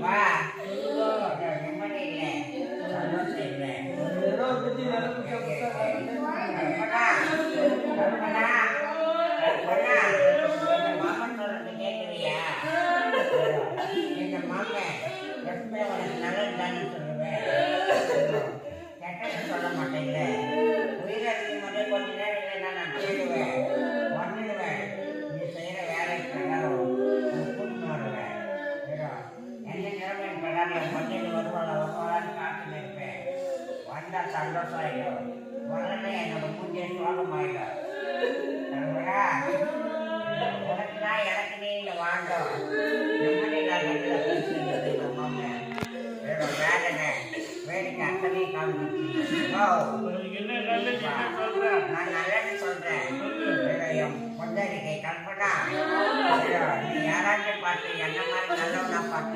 வா நிம்மதி இல்லை சந்தோஷம் இல்லை மாமன் சொல்றது கேட்குறியா? எங்க மாமன் எப்பவுமே உனக்கு நல்லது தானே சொல்லுவேன், கெட்டது சொல்ல மாட்டேங்கிற. உயிரிழந்து மட்டும் கொஞ்ச நேரம் இல்லைன்னா நான் தேடுவேன், வந்துடுவேன். நீ செய்கிற வேலை பிரகாரம் கூட்டின்னு வருவேன். எந்த நிலைமை பிரகாரம் பண்ணிட்டு வருவாளான்னு காத்துன்னு இருப்பேன். வந்தால் சந்தோஷம் ஆகிடும், வரலன்னா என்னோட மூஞ்சியை சோகமாயிடும். உனக்கு தான் எனக்கு நீ இந்த வாங்கும் நிம்மதி நான் கட்டில பேசுகிறது. இந்த மாமன் வேதனை வேடிக்கை அத்தனையும் காமிச்சு நான் நல்லது சொல்றேன். என் பொண்டாரிக்கை கல்பனா, நீ யாராச்சும் பார்த்து என்ன மாதிரி நல்லவனா பார்த்து